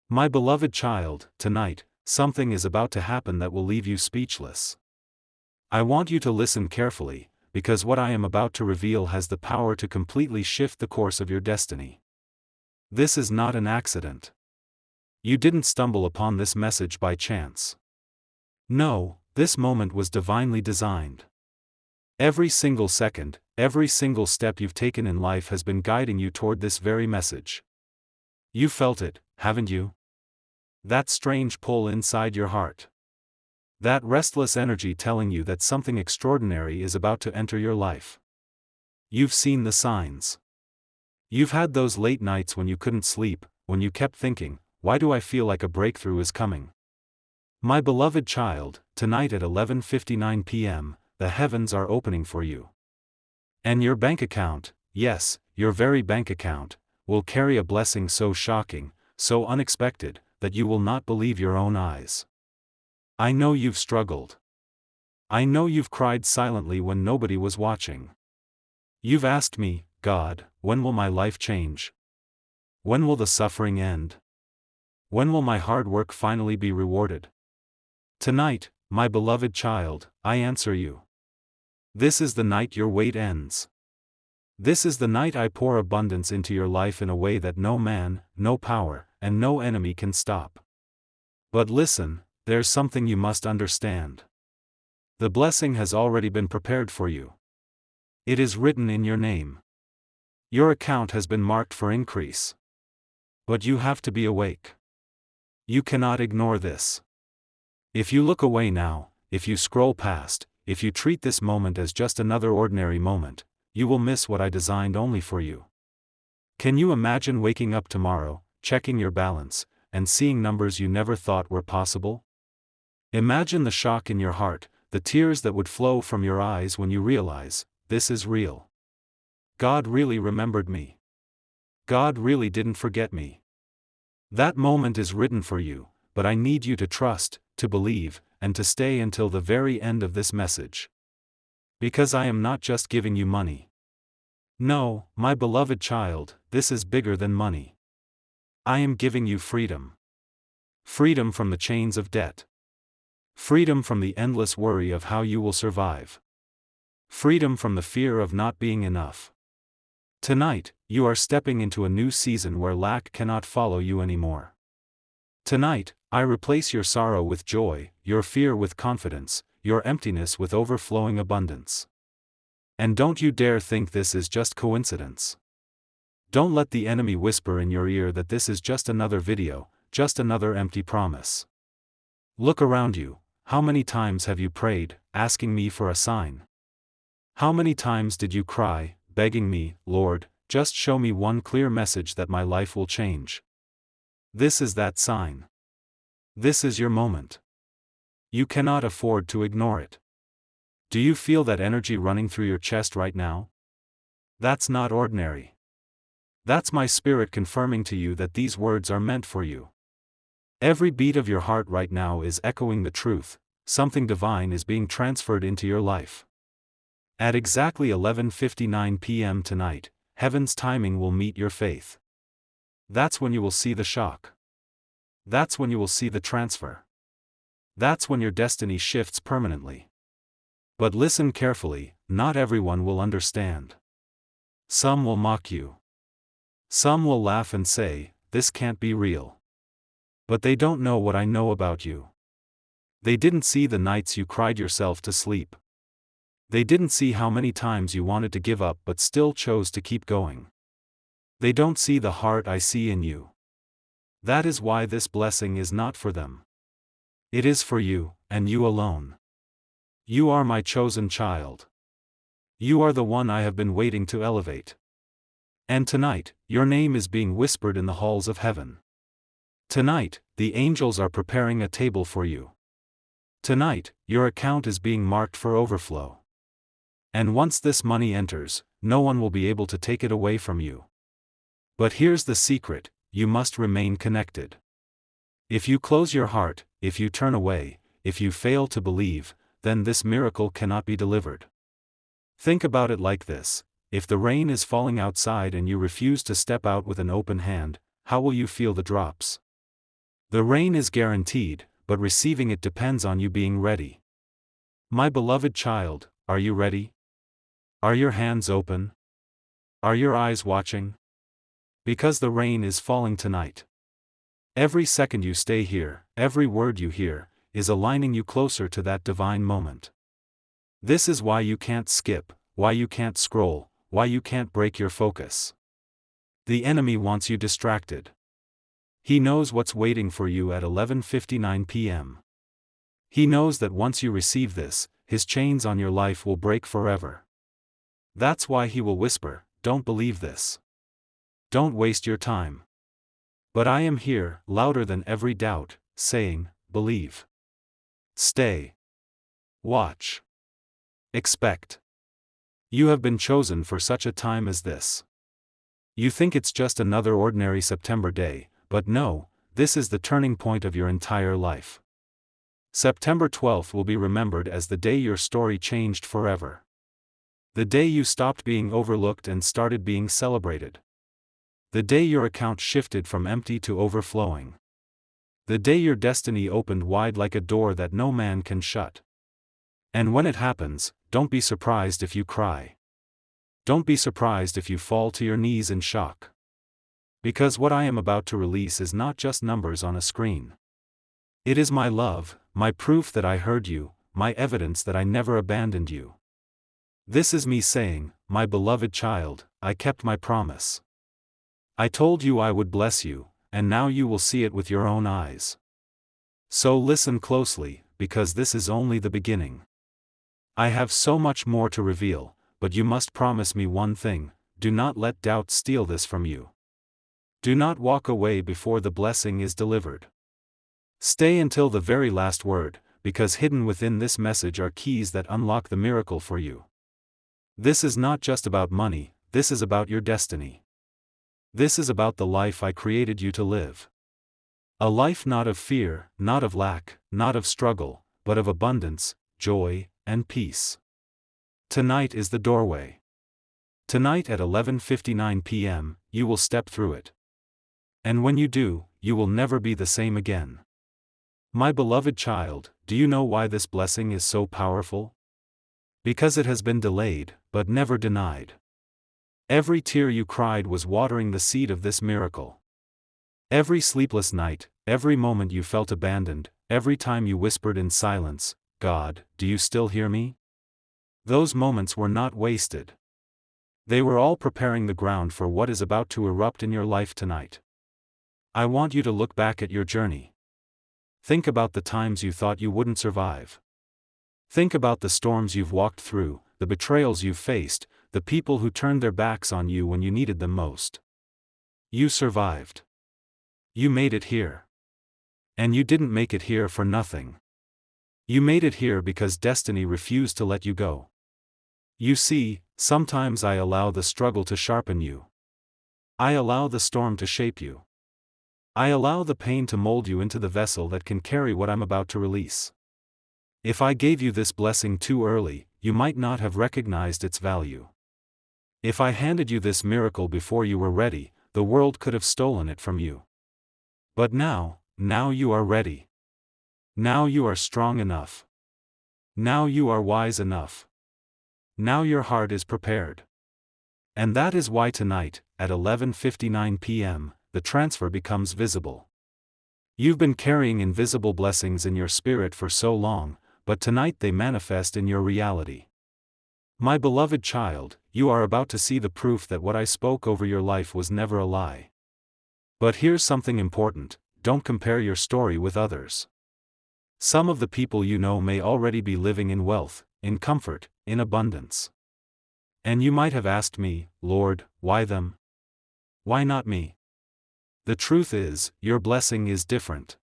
My beloved child, tonight, something is about to happen that will leave you speechless. I want you to listen carefully, because what I am about to reveal has the power to completely shift the course of your destiny. This is not an accident. You didn't stumble upon this message by chance. No, this moment was divinely designed. Every single second, every single step you've taken in life has been guiding you toward this very message. You felt it, haven't you? That strange pull inside your heart. That restless energy telling you that something extraordinary is about to enter your life. You've seen the signs. You've had those late nights when you couldn't sleep, when you kept thinking, why do I feel like a breakthrough is coming? My beloved child, tonight at 11:59 p.m., the heavens are opening for you. And your bank account, yes, your very bank account, will carry a blessing so shocking, so unexpected, that you will not believe your own eyes. I know you've struggled. I know you've cried silently when nobody was watching. You've asked me, God, when will my life change? When will the suffering end? When will my hard work finally be rewarded? Tonight, my beloved child, I answer you. This is the night your wait ends. This is the night I pour abundance into your life in a way that no man, no power, and no enemy can stop. But listen, there's something you must understand. The blessing has already been prepared for you. It is written in your name. Your account has been marked for increase. But you have to be awake. You cannot ignore this. If you look away now, if you scroll past, if you treat this moment as just another ordinary moment, you will miss what I designed only for you. Can you imagine waking up tomorrow, checking your balance, and seeing numbers you never thought were possible? Imagine the shock in your heart, the tears that would flow from your eyes when you realize, this is real. God really remembered me. God really didn't forget me. That moment is written for you, but I need you to trust, to believe, and to stay until the very end of this message. Because I am not just giving you money. No, my beloved child, this is bigger than money. I am giving you freedom. Freedom from the chains of debt. Freedom from the endless worry of how you will survive. Freedom from the fear of not being enough. Tonight, you are stepping into a new season where lack cannot follow you anymore. Tonight, I replace your sorrow with joy, your fear with confidence, your emptiness with overflowing abundance. And don't you dare think this is just coincidence. Don't let the enemy whisper in your ear that this is just another video, just another empty promise. Look around you, how many times have you prayed, asking me for a sign? How many times did you cry, begging me, Lord, just show me one clear message that my life will change? This is that sign. This is your moment. You cannot afford to ignore it. Do you feel that energy running through your chest right now? That's not ordinary. That's my spirit confirming to you that these words are meant for you. Every beat of your heart right now is echoing the truth, something divine is being transferred into your life. At exactly 11:59 p.m. tonight, heaven's timing will meet your faith. That's when you will see the shock. That's when you will see the transfer. That's when your destiny shifts permanently. But listen carefully, not everyone will understand. Some will mock you. Some will laugh and say, this can't be real. But they don't know what I know about you. They didn't see the nights you cried yourself to sleep. They didn't see how many times you wanted to give up but still chose to keep going. They don't see the heart I see in you. That is why this blessing is not for them. It is for you, and you alone. You are my chosen child. You are the one I have been waiting to elevate. And tonight, your name is being whispered in the halls of heaven. Tonight, the angels are preparing a table for you. Tonight, your account is being marked for overflow. And once this money enters, no one will be able to take it away from you. But here's the secret, you must remain connected. If you close your heart, if you turn away, if you fail to believe, then this miracle cannot be delivered. Think about it like this: if the rain is falling outside and you refuse to step out with an open hand, how will you feel the drops? The rain is guaranteed, but receiving it depends on you being ready. My beloved child, are you ready? Are your hands open? Are your eyes watching? Because the rain is falling tonight. Every second you stay here, every word you hear, is aligning you closer to that divine moment. This is why you can't skip, why you can't scroll, why you can't break your focus. The enemy wants you distracted. He knows what's waiting for you at 11:59 p.m. He knows that once you receive this, his chains on your life will break forever. That's why he will whisper, "Don't believe this. Don't waste your time." But I am here, louder than every doubt, saying, "Believe. Stay. Watch. Expect." You have been chosen for such a time as this. You think it's just another ordinary September day, but no, this is the turning point of your entire life. September 12th will be remembered as the day your story changed forever. The day you stopped being overlooked and started being celebrated. The day your account shifted from empty to overflowing. The day your destiny opened wide like a door that no man can shut. And when it happens, don't be surprised if you cry. Don't be surprised if you fall to your knees in shock. Because what I am about to release is not just numbers on a screen. It is my love, my proof that I heard you, my evidence that I never abandoned you. This is me saying, my beloved child, I kept my promise. I told you I would bless you, and now you will see it with your own eyes. So listen closely, because this is only the beginning. I have so much more to reveal, but you must promise me one thing: do not let doubt steal this from you. Do not walk away before the blessing is delivered. Stay until the very last word, because hidden within this message are keys that unlock the miracle for you. This is not just about money, this is about your destiny. This is about the life I created you to live. A life not of fear, not of lack, not of struggle, but of abundance, joy, and peace. Tonight is the doorway. Tonight at 11:59 p.m., you will step through it. And when you do, you will never be the same again. My beloved child, do you know why this blessing is so powerful? Because it has been delayed, but never denied. Every tear you cried was watering the seed of this miracle. Every sleepless night, every moment you felt abandoned, every time you whispered in silence, "God, do you still hear me?" Those moments were not wasted. They were all preparing the ground for what is about to erupt in your life tonight. I want you to look back at your journey. Think about the times you thought you wouldn't survive. Think about the storms you've walked through, the betrayals you've faced, the people who turned their backs on you when you needed them most. You survived. You made it here. And you didn't make it here for nothing. You made it here because destiny refused to let you go. You see, sometimes I allow the struggle to sharpen you. I allow the storm to shape you. I allow the pain to mold you into the vessel that can carry what I'm about to release. If I gave you this blessing too early, you might not have recognized its value. If I handed you this miracle before you were ready, the world could have stolen it from you. But now you are ready. Now you are strong enough. Now you are wise enough. Now your heart is prepared. And that is why tonight, at 11:59 p.m., the transfer becomes visible. You've been carrying invisible blessings in your spirit for so long, but tonight they manifest in your reality. My beloved child, you are about to see the proof that what I spoke over your life was never a lie. But here's something important: don't compare your story with others. Some of the people you know may already be living in wealth, in comfort, in abundance. And you might have asked me, "Lord, why them? Why not me?" The truth is, your blessing is different.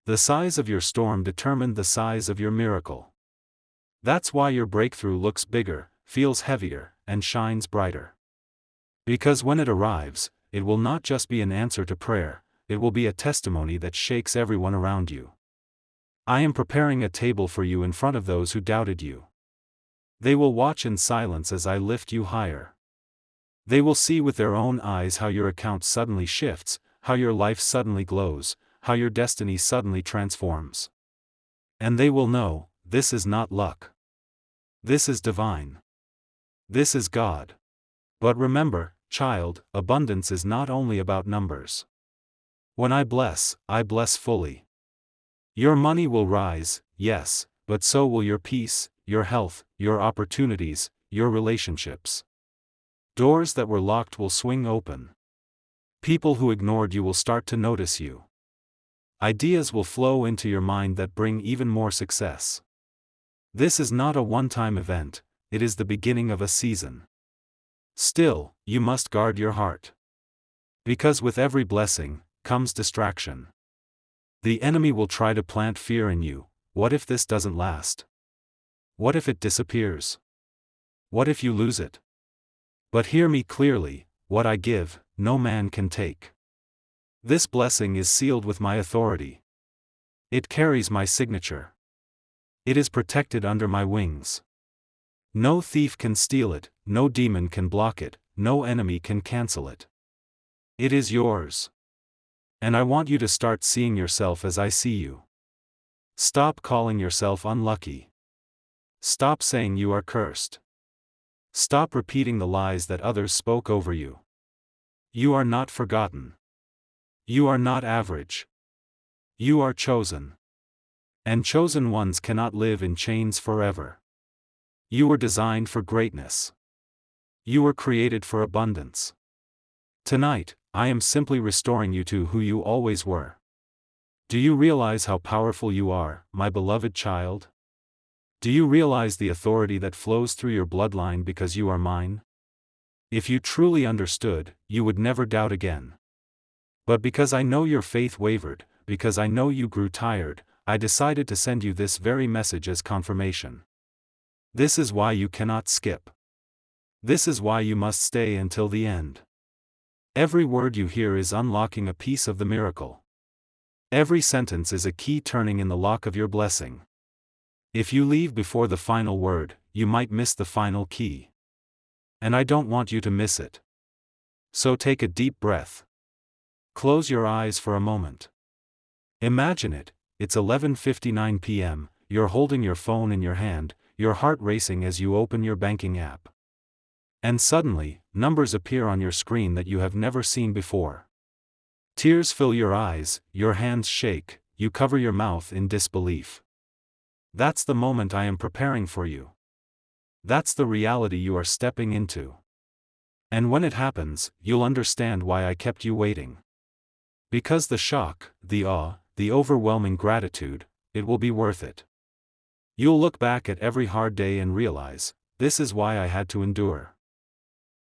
The size of your storm determined the size of your miracle. That's why your breakthrough looks bigger, feels heavier, and shines brighter. Because when it arrives, it will not just be an answer to prayer, it will be a testimony that shakes everyone around you. I am preparing a table for you in front of those who doubted you. They will watch in silence as I lift you higher. They will see with their own eyes how your account suddenly shifts, how your life suddenly glows, how your destiny suddenly transforms. And they will know, this is not luck. This is divine. This is God. But remember, child, abundance is not only about numbers. When I bless fully. Your money will rise, yes, but so will your peace, your health, your opportunities, your relationships. Doors that were locked will swing open. People who ignored you will start to notice you. Ideas will flow into your mind that bring even more success. This is not a one-time event, it is the beginning of a season. Still, you must guard your heart. Because with every blessing, comes distraction. The enemy will try to plant fear in you. What if this doesn't last? What if it disappears? What if you lose it? But hear me clearly, what I give, no man can take. This blessing is sealed with my authority. It carries my signature. It is protected under my wings. No thief can steal it, no demon can block it, no enemy can cancel it. It is yours. And I want you to start seeing yourself as I see you. Stop calling yourself unlucky. Stop saying you are cursed. Stop repeating the lies that others spoke over you. You are not forgotten. You are not average. You are chosen. And chosen ones cannot live in chains forever. You were designed for greatness. You were created for abundance. Tonight, I am simply restoring you to who you always were. Do you realize how powerful you are, my beloved child? Do you realize the authority that flows through your bloodline because you are mine? If you truly understood, you would never doubt again. But because I know your faith wavered, because I know you grew tired, I decided to send you this very message as confirmation. This is why you cannot skip. This is why you must stay until the end. Every word you hear is unlocking a piece of the miracle. Every sentence is a key turning in the lock of your blessing. If you leave before the final word, you might miss the final key. And I don't want you to miss it. So take a deep breath. Close your eyes for a moment. Imagine it, it's 11:59 p.m., you're holding your phone in your hand, your heart racing as you open your banking app. And suddenly, numbers appear on your screen that you have never seen before. Tears fill your eyes, your hands shake, you cover your mouth in disbelief. That's the moment I am preparing for you. That's the reality you are stepping into. And when it happens, you'll understand why I kept you waiting. Because the shock, the awe, the overwhelming gratitude, it will be worth it. You'll look back at every hard day and realize, this is why I had to endure.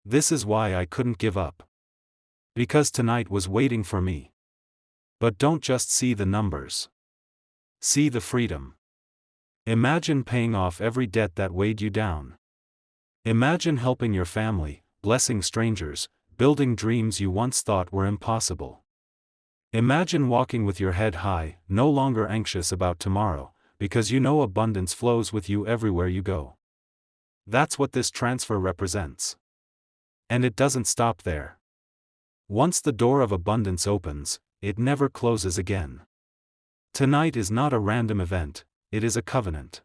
This is why I couldn't give up. Because tonight was waiting for me. But don't just see the numbers. See the freedom. Imagine paying off every debt that weighed you down. Imagine helping your family, blessing strangers, building dreams you once thought were impossible. Imagine walking with your head high, no longer anxious about tomorrow, because you know abundance flows with you everywhere you go. That's what this transfer represents. And it doesn't stop there. Once the door of abundance opens, it never closes again. Tonight is not a random event, it is a covenant.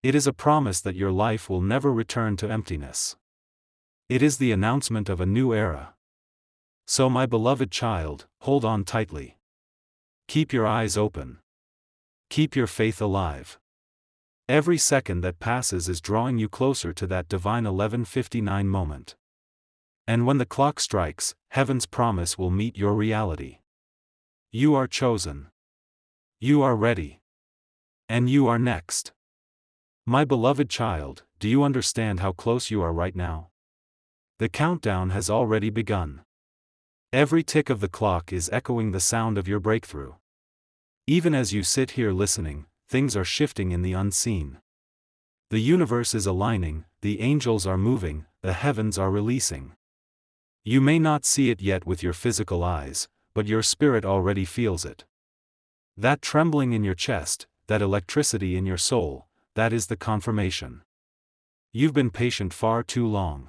It is a promise that your life will never return to emptiness. It is the announcement of a new era. So my beloved child, hold on tightly. Keep your eyes open. Keep your faith alive. Every second that passes is drawing you closer to that divine 11:59 moment. And when the clock strikes, heaven's promise will meet your reality. You are chosen. You are ready. And you are next. My beloved child, do you understand how close you are right now? The countdown has already begun. Every tick of the clock is echoing the sound of your breakthrough. Even as you sit here listening, things are shifting in the unseen. The universe is aligning, the angels are moving, the heavens are releasing. You may not see it yet with your physical eyes, but your spirit already feels it. That trembling in your chest, that electricity in your soul, that is the confirmation. You've been patient far too long.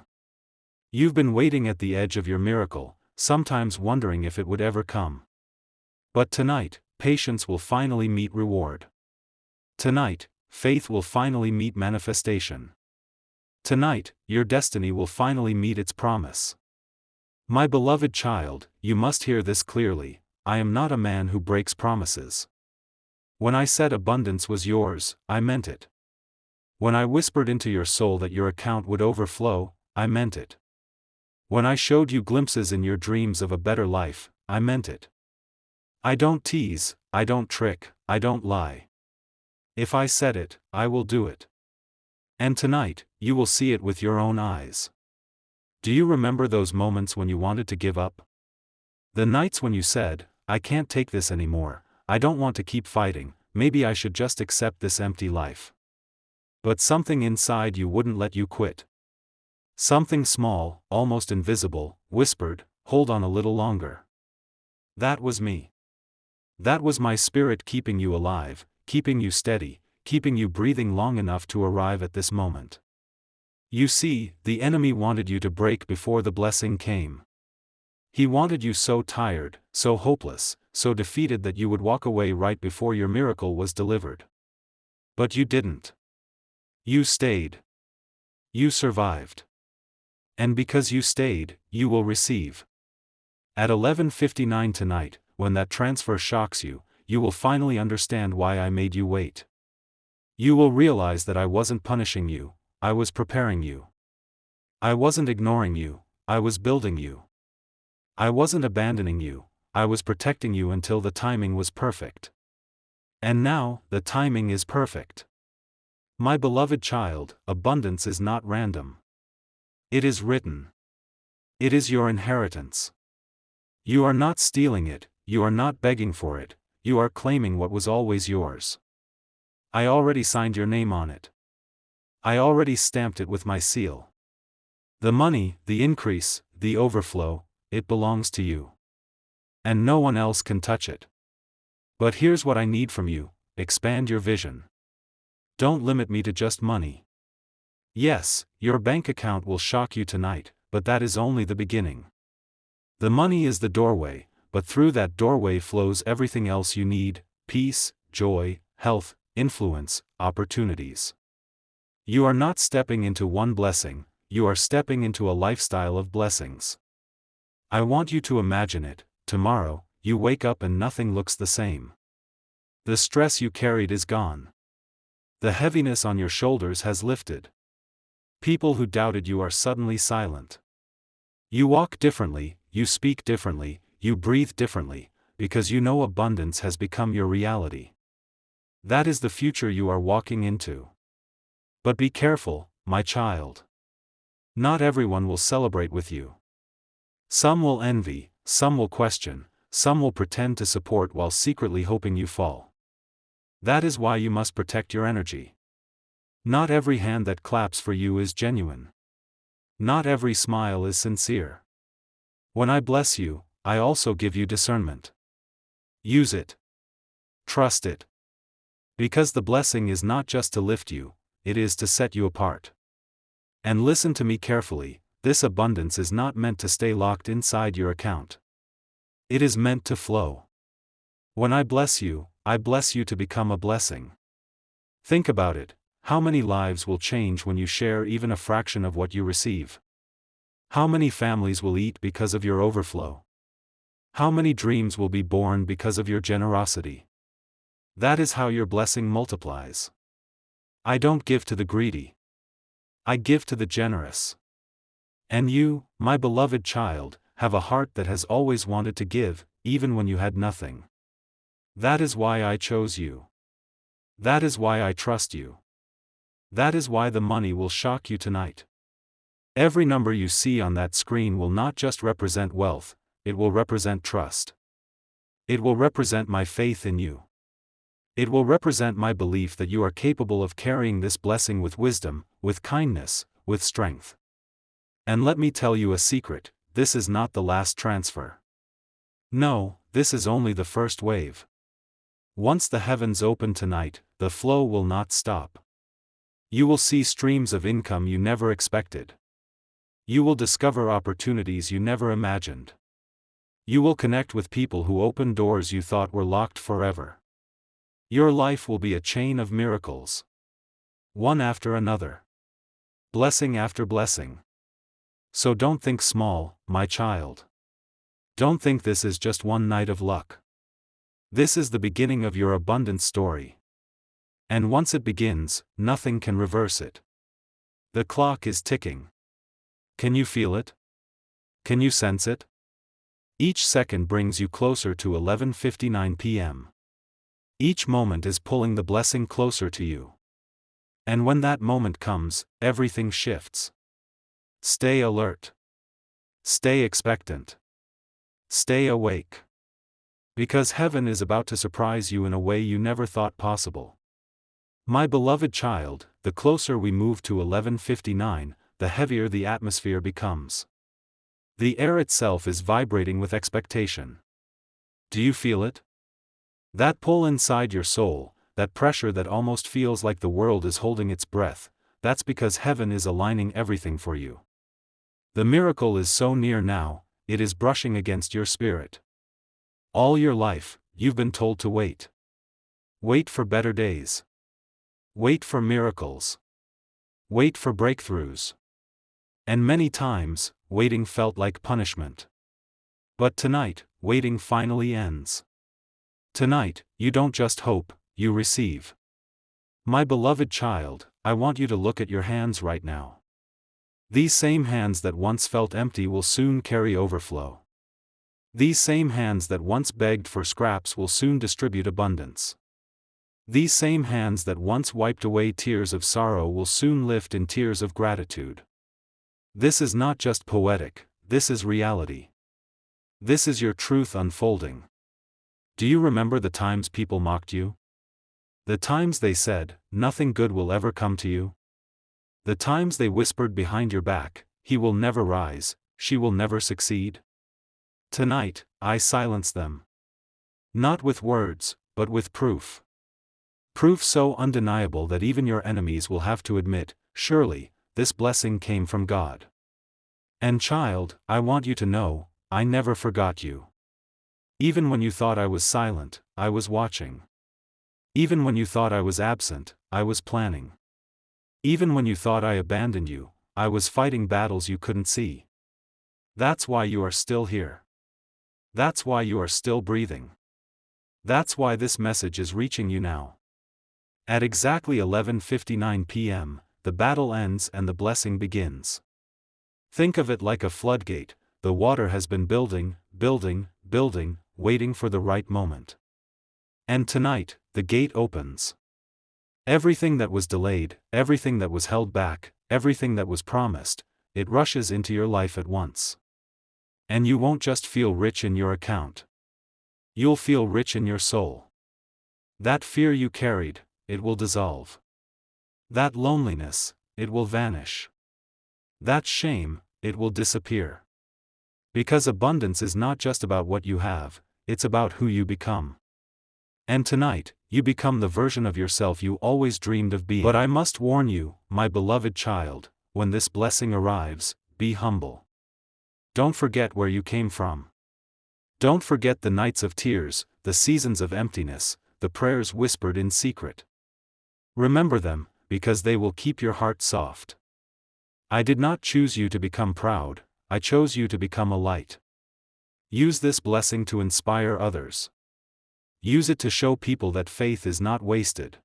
You've been waiting at the edge of your miracle, sometimes wondering if it would ever come. But tonight, patience will finally meet reward. Tonight, faith will finally meet manifestation. Tonight, your destiny will finally meet its promise. My beloved child, you must hear this clearly. I am not a man who breaks promises. When I said abundance was yours, I meant it. When I whispered into your soul that your account would overflow, I meant it. When I showed you glimpses in your dreams of a better life, I meant it. I don't tease, I don't trick, I don't lie. If I said it, I will do it. And tonight, you will see it with your own eyes. Do you remember those moments when you wanted to give up? The nights when you said, I can't take this anymore, I don't want to keep fighting, maybe I should just accept this empty life. But something inside you wouldn't let you quit. Something small, almost invisible, whispered, hold on a little longer. That was me. That was my spirit keeping you alive, keeping you steady, keeping you breathing long enough to arrive at this moment. You see, the enemy wanted you to break before the blessing came. He wanted you so tired, so hopeless, so defeated that you would walk away right before your miracle was delivered. But you didn't. You stayed. You survived. And because you stayed, you will receive. At 11:59 tonight, when that transfer shocks you, you will finally understand why I made you wait. You will realize that I wasn't punishing you, I was preparing you. I wasn't ignoring you, I was building you. I wasn't abandoning you, I was protecting you until the timing was perfect. And now, the timing is perfect. My beloved child, abundance is not random. It is written. It is your inheritance. You are not stealing it, you are not begging for it, you are claiming what was always yours. I already signed your name on it. I already stamped it with my seal. The money, the increase, the overflow, it belongs to you. And no one else can touch it. But here's what I need from you, expand your vision. Don't limit me to just money. Yes, your bank account will shock you tonight, but that is only the beginning. The money is the doorway, but through that doorway flows everything else you need: peace, joy, health, influence, opportunities. You are not stepping into one blessing, you are stepping into a lifestyle of blessings. I want you to imagine it. Tomorrow, you wake up and nothing looks the same. The stress you carried is gone. The heaviness on your shoulders has lifted. People who doubted you are suddenly silent. You walk differently, you speak differently, you breathe differently, because you know abundance has become your reality. That is the future you are walking into. But be careful, my child. Not everyone will celebrate with you. Some will envy, some will question, some will pretend to support while secretly hoping you fall. That is why you must protect your energy. Not every hand that claps for you is genuine. Not every smile is sincere. When I bless you, I also give you discernment. Use it. Trust it. Because the blessing is not just to lift you, it is to set you apart. And listen to me carefully, this abundance is not meant to stay locked inside your account. It is meant to flow. When I bless you to become a blessing. Think about it, how many lives will change when you share even a fraction of what you receive? How many families will eat because of your overflow? How many dreams will be born because of your generosity? That is how your blessing multiplies. I don't give to the greedy. I give to the generous. And you, my beloved child, have a heart that has always wanted to give, even when you had nothing. That is why I chose you. That is why I trust you. That is why the money will shock you tonight. Every number you see on that screen will not just represent wealth, it will represent trust. It will represent my faith in you. It will represent my belief that you are capable of carrying this blessing with wisdom, with kindness, with strength. And let me tell you a secret, this is not the last transfer. No, this is only the first wave. Once the heavens open tonight, the flow will not stop. You will see streams of income you never expected. You will discover opportunities you never imagined. You will connect with people who open doors you thought were locked forever. Your life will be a chain of miracles. One after another. Blessing after blessing. So don't think small, my child. Don't think this is just one night of luck. This is the beginning of your abundant story. And once it begins, nothing can reverse it. The clock is ticking. Can you feel it? Can you sense it? Each second brings you closer to 11:59 p.m. Each moment is pulling the blessing closer to you. And when that moment comes, everything shifts. Stay alert. Stay expectant. Stay awake. Because heaven is about to surprise you in a way you never thought possible. My beloved child, the closer we move to 11:59, the heavier the atmosphere becomes. The air itself is vibrating with expectation. Do you feel it? That pull inside your soul, that pressure that almost feels like the world is holding its breath, that's because heaven is aligning everything for you. The miracle is so near now, it is brushing against your spirit. All your life, you've been told to wait. Wait for better days. Wait for miracles. Wait for breakthroughs. And many times, waiting felt like punishment. But tonight, waiting finally ends. Tonight, you don't just hope, you receive. My beloved child, I want you to look at your hands right now. These same hands that once felt empty will soon carry overflow. These same hands that once begged for scraps will soon distribute abundance. These same hands that once wiped away tears of sorrow will soon lift in tears of gratitude. This is not just poetic, this is reality. This is your truth unfolding. Do you remember the times people mocked you? The times they said, nothing good will ever come to you? The times they whispered behind your back, he will never rise, she will never succeed? Tonight, I silence them. Not with words, but with proof. Proof so undeniable that even your enemies will have to admit, surely, this blessing came from God. And child, I want you to know, I never forgot you. Even when you thought I was silent, I was watching. Even when you thought I was absent, I was planning. Even when you thought I abandoned you, I was fighting battles you couldn't see. That's why you are still here. That's why you are still breathing. That's why this message is reaching you now. At exactly 11:59 p.m., the battle ends and the blessing begins. Think of it like a floodgate, the water has been building, building, building, waiting for the right moment. And tonight, the gate opens. Everything that was delayed, everything that was held back, everything that was promised, it rushes into your life at once. And you won't just feel rich in your account. You'll feel rich in your soul. That fear you carried, it will dissolve. That loneliness, it will vanish. That shame, it will disappear. Because abundance is not just about what you have, it's about who you become. And tonight, you become the version of yourself you always dreamed of being. But I must warn you, my beloved child, when this blessing arrives, be humble. Don't forget where you came from. Don't forget the nights of tears, the seasons of emptiness, the prayers whispered in secret. Remember them, because they will keep your heart soft. I did not choose you to become proud, I chose you to become a light. Use this blessing to inspire others. Use it to show people that faith is not wasted.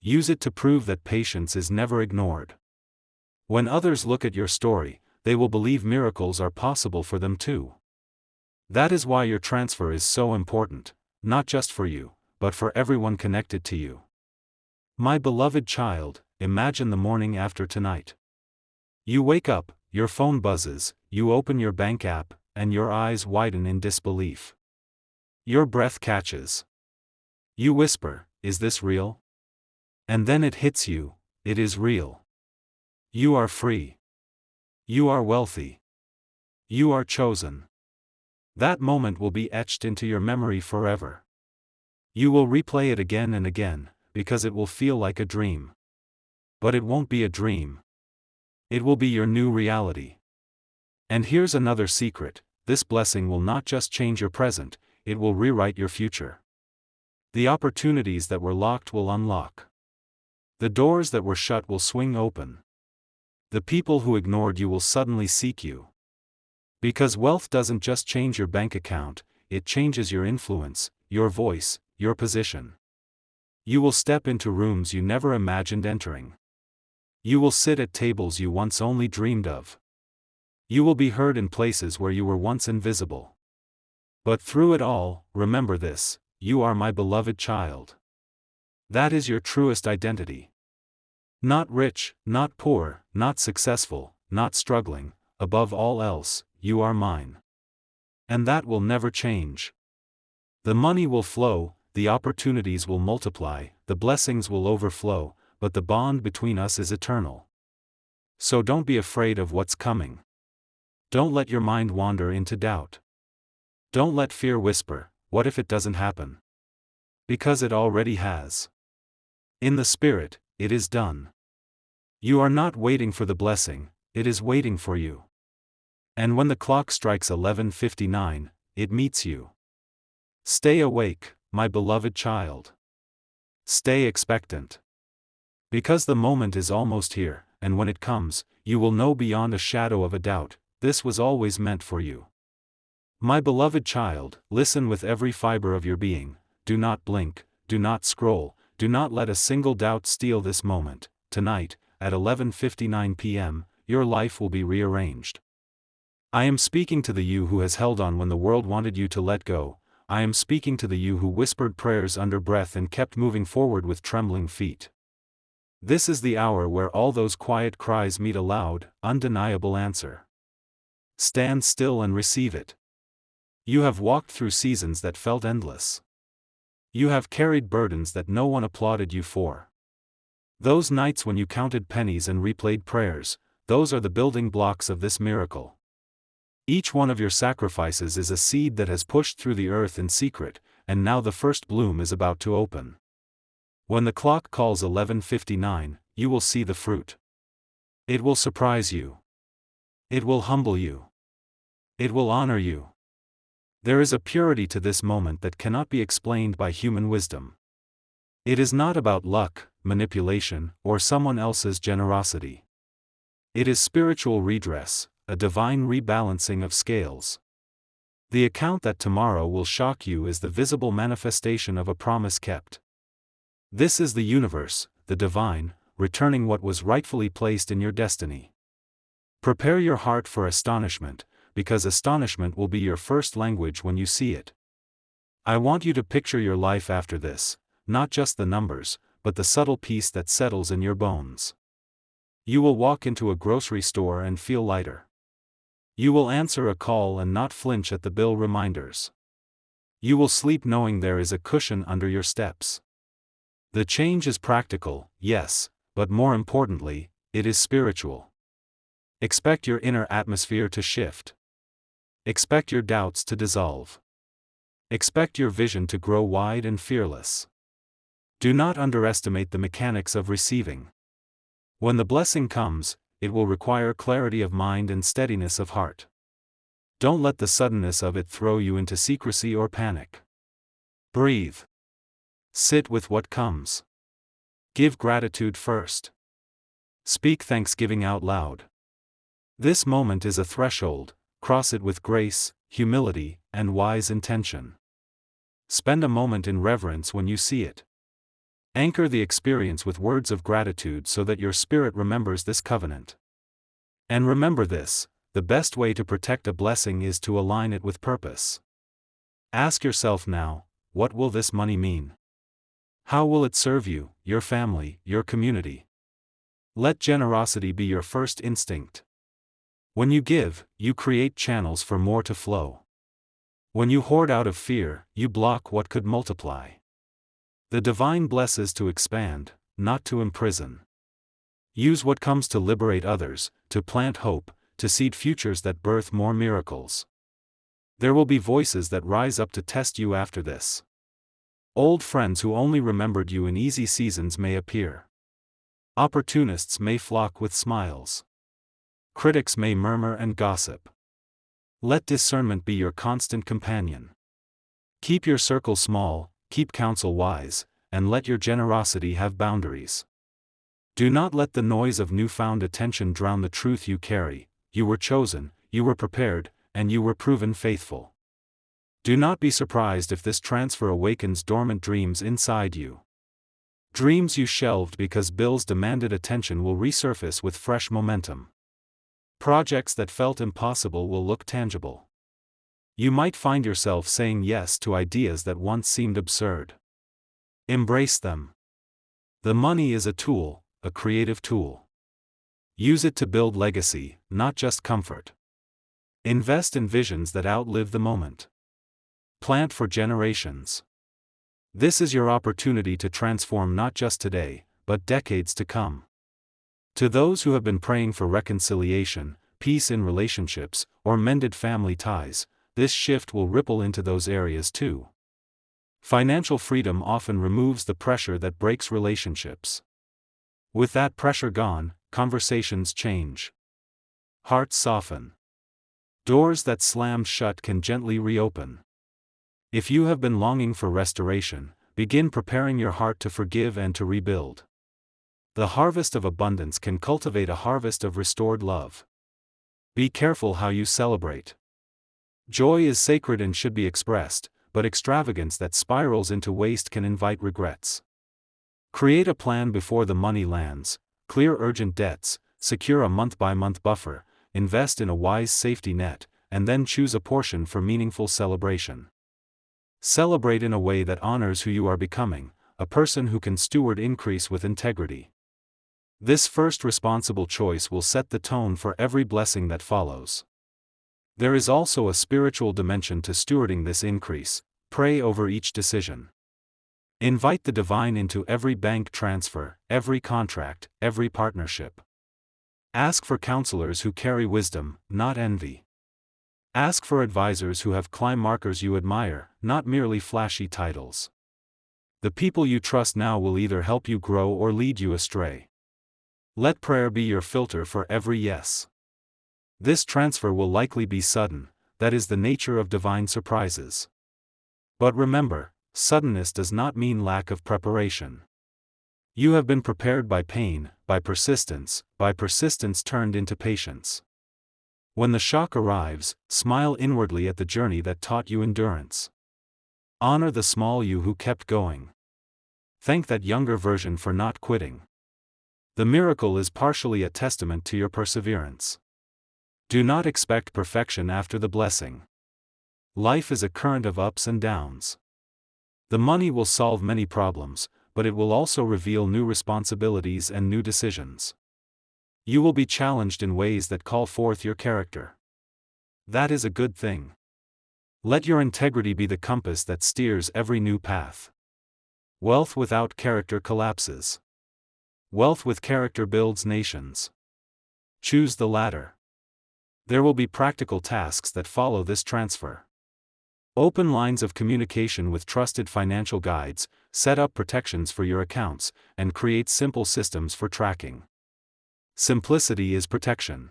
Use it to prove that patience is never ignored. When others look at your story, they will believe miracles are possible for them too. That is why your transfer is so important, not just for you, but for everyone connected to you. My beloved child, imagine the morning after tonight. You wake up, your phone buzzes, you open your bank app, and your eyes widen in disbelief. Your breath catches. You whisper, "Is this real?" And then it hits you, it is real. You are free. You are wealthy. You are chosen. That moment will be etched into your memory forever. You will replay it again and again, because it will feel like a dream. But it won't be a dream. It will be your new reality. And here's another secret, this blessing will not just change your present, it will rewrite your future. The opportunities that were locked will unlock. The doors that were shut will swing open. The people who ignored you will suddenly seek you. Because wealth doesn't just change your bank account, it changes your influence, your voice, your position. You will step into rooms you never imagined entering. You will sit at tables you once only dreamed of. You will be heard in places where you were once invisible. But through it all, remember this: you are my beloved child. That is your truest identity. Not rich, not poor, not successful, not struggling, above all else, you are mine. And that will never change. The money will flow, the opportunities will multiply, the blessings will overflow, but the bond between us is eternal. So don't be afraid of what's coming. Don't let your mind wander into doubt. Don't let fear whisper, "What if it doesn't happen?" Because it already has. In the Spirit, it is done. You are not waiting for the blessing, it is waiting for you. And when the clock strikes 11:59, it meets you. Stay awake, my beloved child. Stay expectant. Because the moment is almost here, and when it comes, you will know beyond a shadow of a doubt, this was always meant for you. My beloved child, listen with every fiber of your being, do not blink, do not scroll, do not let a single doubt steal this moment. Tonight, at 11:59 p.m., your life will be rearranged. I am speaking to the you who has held on when the world wanted you to let go. I am speaking to the you who whispered prayers under breath and kept moving forward with trembling feet. This is the hour where all those quiet cries meet a loud, undeniable answer. Stand still and receive it. You have walked through seasons that felt endless. You have carried burdens that no one applauded you for. Those nights when you counted pennies and replayed prayers, those are the building blocks of this miracle. Each one of your sacrifices is a seed that has pushed through the earth in secret, and now the first bloom is about to open. When the clock calls 11:59, you will see the fruit. It will surprise you. It will humble you. It will honor you. There is a purity to this moment that cannot be explained by human wisdom. It is not about luck, manipulation, or someone else's generosity. It is spiritual redress, a divine rebalancing of scales. The account that tomorrow will shock you is the visible manifestation of a promise kept. This is the universe, the divine, returning what was rightfully placed in your destiny. Prepare your heart for astonishment, because astonishment will be your first language when you see it. I want you to picture your life after this, not just the numbers, but the subtle peace that settles in your bones. You will walk into a grocery store and feel lighter. You will answer a call and not flinch at the bill reminders. You will sleep knowing there is a cushion under your steps. The change is practical, yes, but more importantly, it is spiritual. Expect your inner atmosphere to shift. Expect your doubts to dissolve. Expect your vision to grow wide and fearless. Do not underestimate the mechanics of receiving. When the blessing comes, it will require clarity of mind and steadiness of heart. Don't let the suddenness of it throw you into secrecy or panic. Breathe. Sit with what comes. Give gratitude first. Speak thanksgiving out loud. This moment is a threshold, cross it with grace, humility, and wise intention. Spend a moment in reverence when you see it. Anchor the experience with words of gratitude so that your spirit remembers this covenant. And remember this: the best way to protect a blessing is to align it with purpose. Ask yourself now, what will this money mean? How will it serve you, your family, your community? Let generosity be your first instinct. When you give, you create channels for more to flow. When you hoard out of fear, you block what could multiply. The divine blesses to expand, not to imprison. Use what comes to liberate others, to plant hope, to seed futures that birth more miracles. There will be voices that rise up to test you after this. Old friends who only remembered you in easy seasons may appear. Opportunists may flock with smiles. Critics may murmur and gossip. Let discernment be your constant companion. Keep your circle small, keep counsel wise, and let your generosity have boundaries. Do not let the noise of newfound attention drown the truth you carry. You were chosen, you were prepared, and you were proven faithful. Do not be surprised if this transfer awakens dormant dreams inside you. Dreams you shelved because bills demanded attention will resurface with fresh momentum. Projects that felt impossible will look tangible. You might find yourself saying yes to ideas that once seemed absurd. Embrace them. The money is a tool, a creative tool. Use it to build legacy, not just comfort. Invest in visions that outlive the moment. Plant for generations. This is your opportunity to transform not just today, but decades to come. To those who have been praying for reconciliation, peace in relationships, or mended family ties, this shift will ripple into those areas too. Financial freedom often removes the pressure that breaks relationships. With that pressure gone, conversations change. Hearts soften. Doors that slammed shut can gently reopen. If you have been longing for restoration, begin preparing your heart to forgive and to rebuild. The harvest of abundance can cultivate a harvest of restored love. Be careful how you celebrate. Joy is sacred and should be expressed, but extravagance that spirals into waste can invite regrets. Create a plan before the money lands, clear urgent debts, secure a month-by-month buffer, invest in a wise safety net, and then choose a portion for meaningful celebration. Celebrate in a way that honors who you are becoming, a person who can steward increase with integrity. This first responsible choice will set the tone for every blessing that follows. There is also a spiritual dimension to stewarding this increase. Pray over each decision. Invite the divine into every bank transfer, every contract, every partnership. Ask for counselors who carry wisdom, not envy. Ask for advisors who have climb markers you admire, not merely flashy titles. The people you trust now will either help you grow or lead you astray. Let prayer be your filter for every yes. This transfer will likely be sudden, that is the nature of divine surprises. But remember, suddenness does not mean lack of preparation. You have been prepared by pain, by persistence turned into patience. When the shock arrives, smile inwardly at the journey that taught you endurance. Honor the small you who kept going. Thank that younger version for not quitting. The miracle is partially a testament to your perseverance. Do not expect perfection after the blessing. Life is a current of ups and downs. The money will solve many problems, but it will also reveal new responsibilities and new decisions. You will be challenged in ways that call forth your character. That is a good thing. Let your integrity be the compass that steers every new path. Wealth without character collapses. Wealth with character builds nations. Choose the latter. There will be practical tasks that follow this transfer. Open lines of communication with trusted financial guides, set up protections for your accounts, and create simple systems for tracking. Simplicity is protection.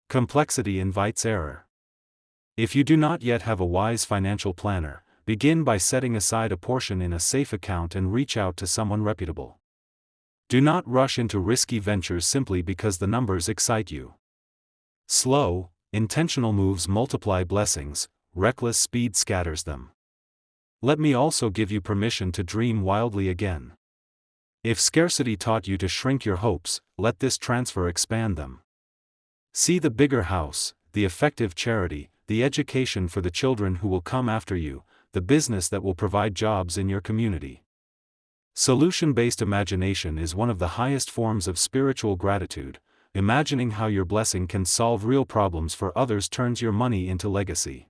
Complexity invites error. If you do not yet have a wise financial planner, begin by setting aside a portion in a safe account and reach out to someone reputable. Do not rush into risky ventures simply because the numbers excite you. Slow, intentional moves multiply blessings, reckless speed scatters them. Let me also give you permission to dream wildly again. If scarcity taught you to shrink your hopes, let this transfer expand them. See the bigger house, the effective charity, the education for the children who will come after you, the business that will provide jobs in your community. Solution-based imagination is one of the highest forms of spiritual gratitude. Imagining how your blessing can solve real problems for others turns your money into legacy.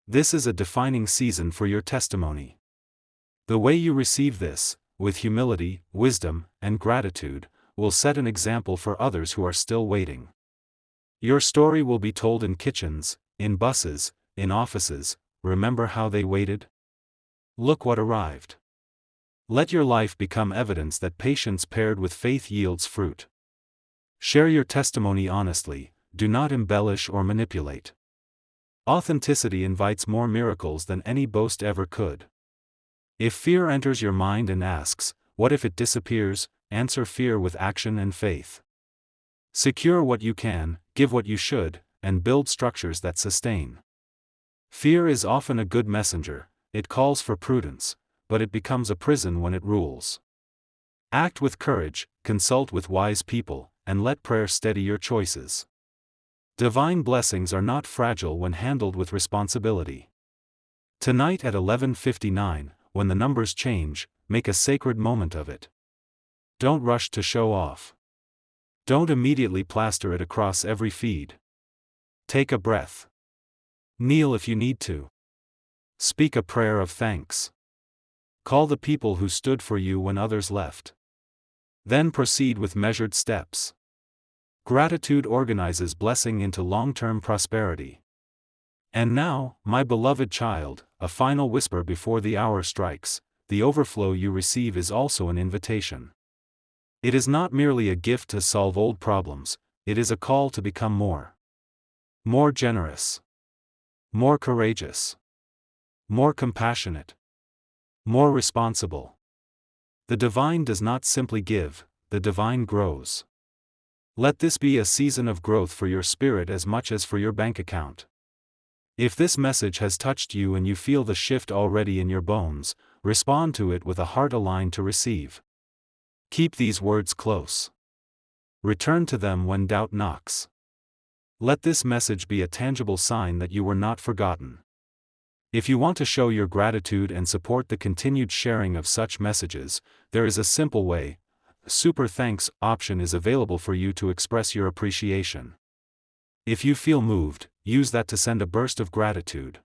This is a defining season for your testimony. The way you receive this, with humility, wisdom, and gratitude, will set an example for others who are still waiting. Your story will be told in kitchens, in buses, in offices. Remember how they waited? Look what arrived. Let your life become evidence that patience paired with faith yields fruit. Share your testimony honestly, do not embellish or manipulate. Authenticity invites more miracles than any boast ever could. If fear enters your mind and asks, "What if it disappears?" answer fear with action and faith. Secure what you can, give what you should, and build structures that sustain. Fear is often a good messenger, it calls for prudence, but it becomes a prison when it rules. Act with courage, consult with wise people, and let prayer steady your choices. Divine blessings are not fragile when handled with responsibility. Tonight at 11:59, when the numbers change, make a sacred moment of it. Don't rush to show off. Don't immediately plaster it across every feed. Take a breath. Kneel if you need to. Speak a prayer of thanks. Call the people who stood for you when others left. Then proceed with measured steps. Gratitude organizes blessing into long-term prosperity. And now, my beloved child, a final whisper before the hour strikes: the overflow you receive is also an invitation. It is not merely a gift to solve old problems, it is a call to become more generous, more courageous, more compassionate, more responsible. The divine does not simply give, the divine grows. Let this be a season of growth for your spirit as much as for your bank account. If this message has touched you and you feel the shift already in your bones, respond to it with a heart aligned to receive. Keep these words close. Return to them when doubt knocks. Let this message be a tangible sign that you were not forgotten. If you want to show your gratitude and support the continued sharing of such messages, there is a simple way. A super thanks option is available for you to express your appreciation. If you feel moved, use that to send a burst of gratitude.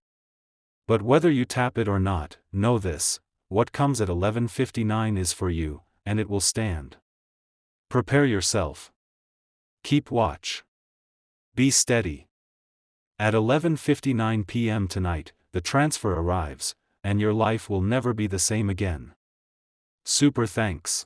But whether you tap it or not, know this: what comes at 11:59 is for you, and it will stand. Prepare yourself. Keep watch. Be steady. At 11:59 p.m. tonight, the transfer arrives, and your life will never be the same again. Super thanks.